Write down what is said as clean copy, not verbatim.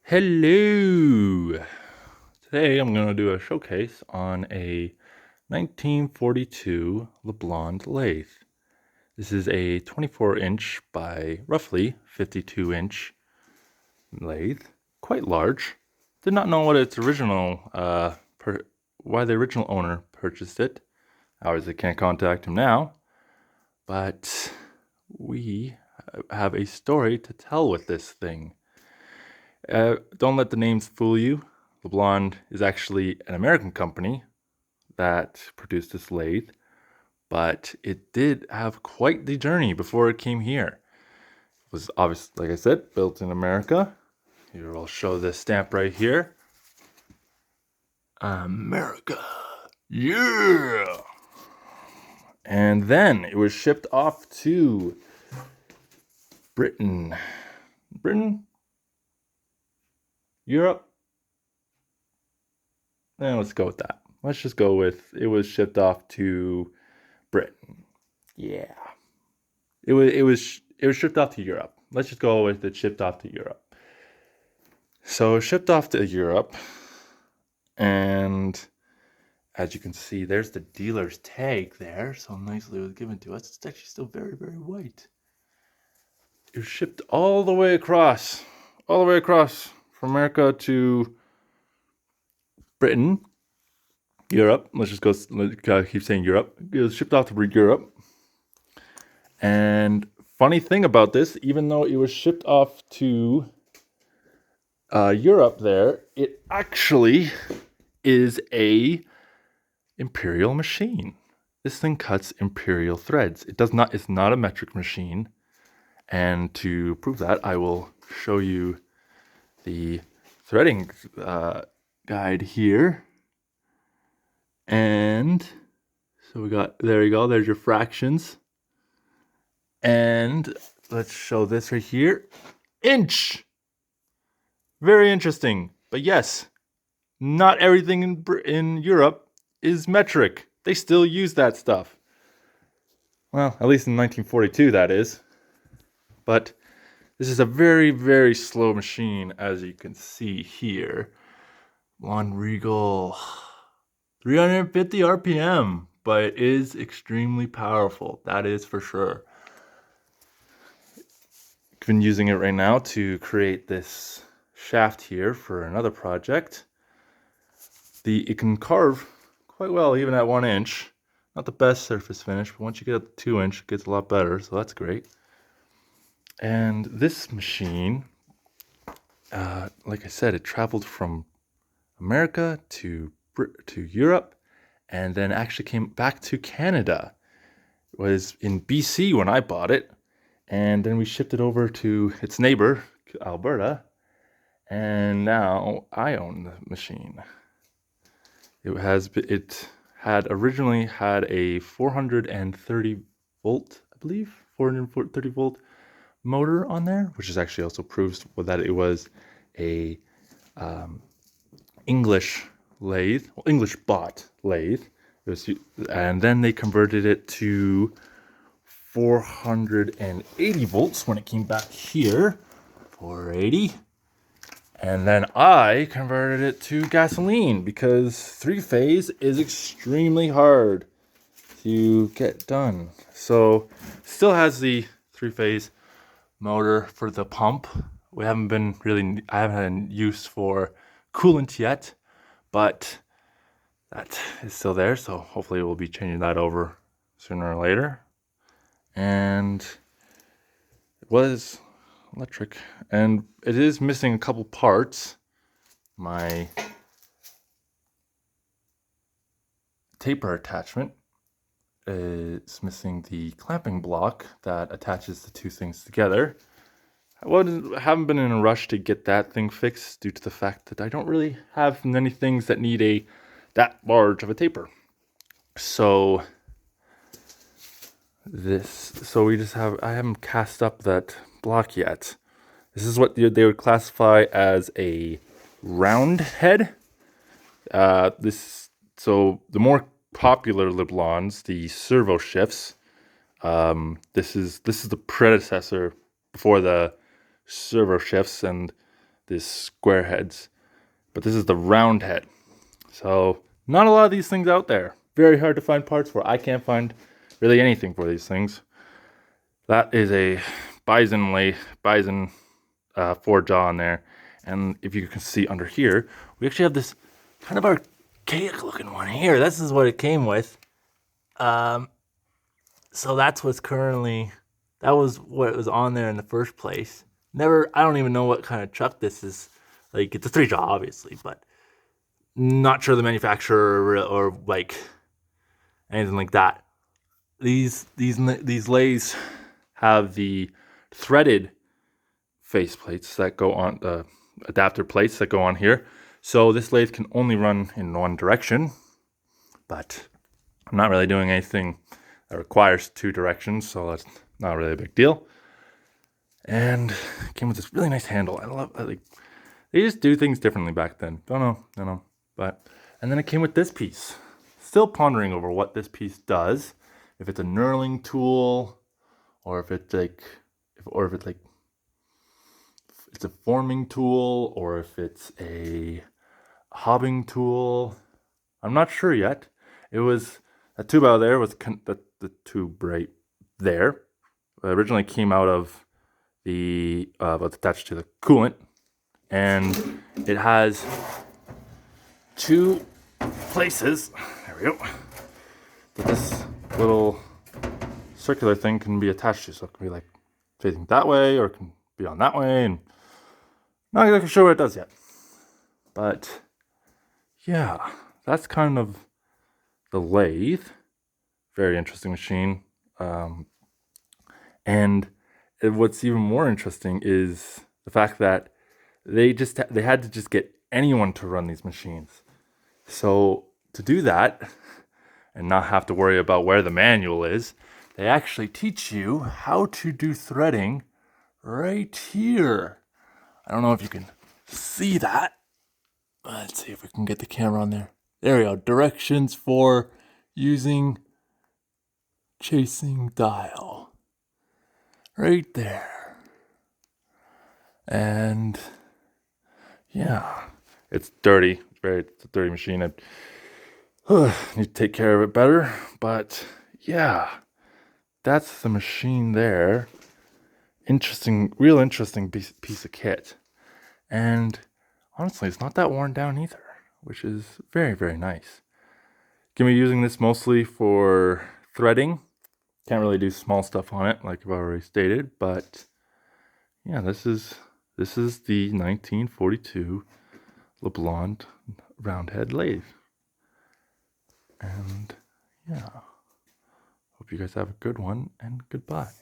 Hello! Today I'm going to do a showcase on a 1942 leblond lathe. This is a 24-inch by roughly 52-inch lathe, quite large. Did not know what its original, why the original owner purchased it. Obviously can't contact him now, but we have a story to tell with this thing. Don't let the names fool you. leblond is actually an American company that produced this lathe, but it did have quite the journey before it came here. It was obviously, like I said, built in America. Here, I'll show this stamp right here. America. Yeah! And then it was shipped off to Britain. Europe? Let's go with that. Let's just go with it was shipped off to Britain. Yeah. It was shipped off to Europe. Let's just go with it shipped off to Europe. So shipped off to Europe, and as you can see, there's the dealer's tag there. So nicely it was given to us. It's actually still very, very white. It was shipped all the way across from America to Britain, Europe. Let's keep saying Europe. It was shipped off to Europe. And funny thing about this, even though it was shipped off to Europe there, it actually is a imperial machine. This thing cuts imperial threads. It's not a metric machine. And to prove that, I will show you the threading guide here. And so there you go, there's your fractions. And let's show this right here. Inch! Very interesting. But yes, not everything in Europe is metric. They still use that stuff. Well, at least in 1942, that is. But this is a very, very slow machine, as you can see here. One Regal, 350 RPM, but it is extremely powerful. That is for sure. I've been using it right now to create this shaft here for another project. It can carve quite well even at 1 inch. Not the best surface finish, but once you get up to 2 inch, it gets a lot better, so that's great. And this machine, like I said, it traveled from America to Europe, and then actually came back to Canada. It was in BC when I bought it, and then we shipped it over to its neighbor, Alberta, and now I own the machine. It had originally had a 430 volt, I believe, 430 volt motor on there, which is actually also proves that it was a English lathe, English bought lathe. And then they converted it to 480 volts when it came back here, 480. And then I converted it to gasoline because 3-phase is extremely hard to get done. So still has the 3-phase motor for the pump. I haven't had use for coolant yet, but that is still there. So hopefully we'll be changing that over sooner or later. And it was electric, and it is missing a couple parts. My taper attachment is missing the clamping block that attaches the two things together. I haven't been in a rush to get that thing fixed due to the fact that I don't really have many things that need that large of a taper. So I haven't cast up that block yet. This is what they would classify as a roundhead. So the more popular leblonds, the servo shifts. This is the predecessor before the servo shifts, and this square heads, but this is the round head. So not a lot of these things out there. Very hard to find parts for. I can't find really anything for these things. That is a bison four jaw on there. And if you can see under here, we actually have this kind of archaic looking one here. This is what it came with. So that's what's currently, that was what was on there in the first place. I don't even know what kind of truck this is. Like, it's a 3-jaw, obviously, but not sure the manufacturer or like anything like that. These lathes have the threaded face plates that go on, the adapter plates that go on here. So this lathe can only run in one direction, but I'm not really doing anything that requires 2 directions, so that's not really a big deal. And it came with this really nice handle. I love that. Like, they just do things differently back then. Don't know. But, and then it came with this piece. Still pondering over what this piece does. If it's a knurling tool, or if it's like, it's a forming tool, or if it's a hobbing tool. I'm not sure yet. It was a tube out there was the tube right there. It originally came out of the what's attached to the coolant, and it has 2 places. There we go. That this little circular thing can be attached to, so it can be like facing that way, or it can be on that way, and not exactly sure what it does yet. But yeah, that's kind of the lathe. Very interesting machine. And what's even more interesting is the fact that they had to just get anyone to run these machines. So to do that and not have to worry about where the manual is, they actually teach you how to do threading right here. I don't know if you can see that. Let's see if we can get the camera on there. There we go. Directions for using chasing dial. Right there. And yeah, it's dirty. It's a dirty machine. I need to take care of it better. But yeah, that's the machine there. Real interesting piece of kit. And honestly, it's not that worn down either, which is very, very nice. Gonna be using this mostly for threading. Can't really do small stuff on it, like I've already stated, but yeah, this is the 1942 leblond roundhead lathe. And yeah, hope you guys have a good one, and goodbye.